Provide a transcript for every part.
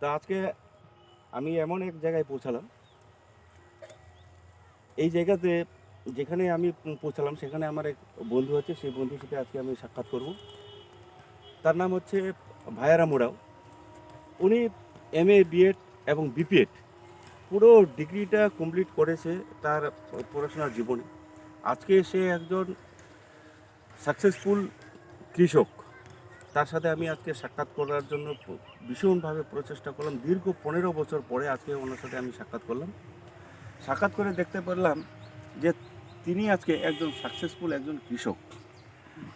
তা আজকে আমি এমন এক জায়গায় পৌঁছালাম, এই জায়গাতে যেখানে আমি পৌঁছালাম সেখানে আমার এক বন্ধু আছে, সেই বন্ধুর সাথে আজকে আমি সাক্ষাৎ করব। তার নাম হচ্ছে ভায়ারা মোড়াও। উনি এমএ, বিএড এবং বিপিএড পুরো ডিগ্রিটা কমপ্লিট করেছে তার পড়াশোনার জীবনে। আজকে সে একজন সাকসেসফুল কৃষক। তার সাথে আমি আজকে সাক্ষাৎ করার জন্য ভীষণভাবে প্রচেষ্টা করলাম। দীর্ঘ 15 বছর পরে আজকে ওনার সাথে আমি সাক্ষাৎ করলাম। সাক্ষাৎ করে দেখতে পারলাম যে তিনি আজকে একজন সাকসেসফুল একজন কৃষক।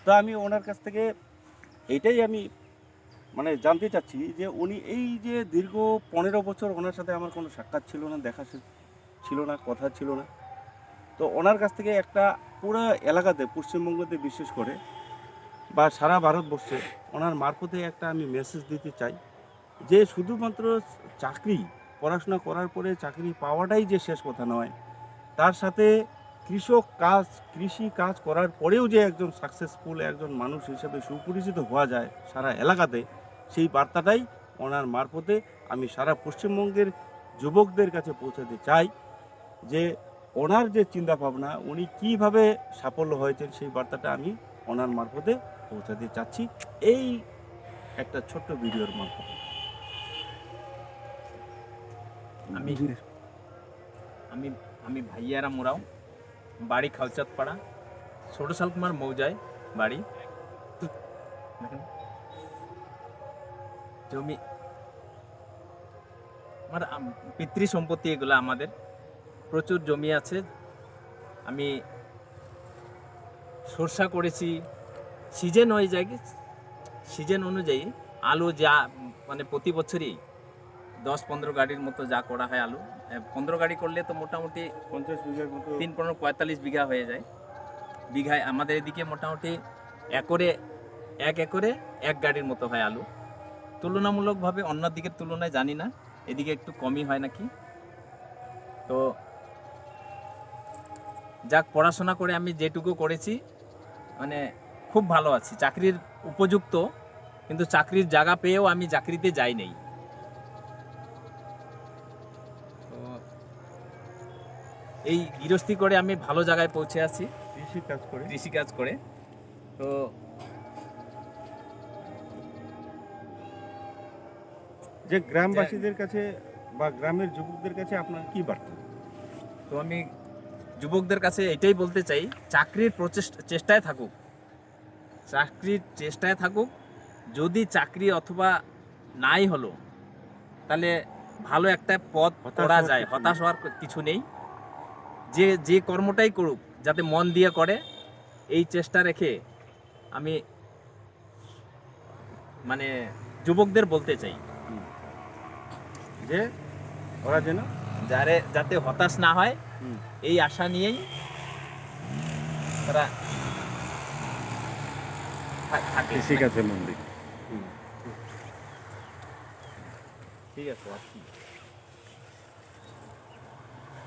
তো আমি ওনার কাছ থেকে এইটাই আমি জানতে চাচ্ছি যে উনি এই যে দীর্ঘ 15 বছর ওনার সাথে আমার কোনো সাক্ষাৎ ছিল না, দেখা ছিল না, কথা ছিল না। তো ওনার কাছ থেকে একটা পুরো এলাকাতে, পশ্চিমবঙ্গতে বিশেষ করে বা সারা ভারতবর্ষে ওনার মারফতে একটা আমি মেসেজ দিতে চাই যে শুধুমাত্র চাকরি, পড়াশোনা করার পরে চাকরি পাওয়াটাই যে শেষ কথা নয়, তার সাথে কৃষি কাজ করার পরেও যে একজন সাকসেসফুল একজন মানুষ হিসেবে সুপরিচিত হওয়া যায় সারা এলাকাতে, সেই বার্তাটাই ওনার মারফতে আমি সারা পশ্চিমবঙ্গের যুবকদের কাছে পৌঁছাতে চাই যে ওনার যে চিন্তাভাবনা, উনি কীভাবে সাফল্য হয়েছেন সেই বার্তাটা আমি ওনার মারফতে পৌঁছাতে চাচ্ছি এই একটা ছোট্ট ভিডিওর মারফতে। আমি আমি আমি ভাইয়ারা মোড়াও, বাড়ি খালচাঁদপাড়া, ছোট শালকুমার মৌজায় বাড়ি। দেখেন জমি, আমার পিতৃ সম্পত্তি, এগুলো আমাদের প্রচুর জমি আছে। আমি সরষা করেছি, সিজন অনুযায়ী আলু যা প্রতি বছরই 10-15 গাড়ির মতো যা করা হয় আলু। 15 গাড়ি করলে তো মোটামুটি 50 বিঘার মতো 3-15-45 বিঘা হয়ে যায়। বিঘায় আমাদের এদিকে মোটামুটি একরে 1 গাড়ির মতো হয় আলু। তুলনামূলকভাবে অন্য দিকের তুলনায় জানি না, এদিকে একটু কমই হয় নাকি। তো যাক, পড়াশোনা করে আমি যেটুকু করেছি খুব ভালো আছি, চাকরির উপযুক্ত, কিন্তু চাকরির জায়গা পেয়েও আমি চাকরিতে যাই নাই। তো এই গৃহস্থী করে আমি ভালো জায়গায় পৌঁছে আছি, কৃষিকাজ করে। তো যে গ্রামবাসীদের কাছে বা গ্রামের যুবকদের কাছে আপনার কি বার্তা? তো আমি যুবকদের কাছে এটাই বলতে চাই, চাকরির চেষ্টায় থাকুক। যদি চাকরি অথবা নাই হলো, তাহলে ভালো একটা পথ করা যায়, হতাশ হওয়ার কিছু নেই। যে কর্মটাই করুক যাতে মন দিয়ে করে, এই চেষ্টা রেখে আমি যুবকদের বলতে চাই যে ওরা যেন যাতে হতাশ না হয়, এই আশা নিয়েই তারা থাকে। কৃষিকাজে মন দিক। ঠিক আছে।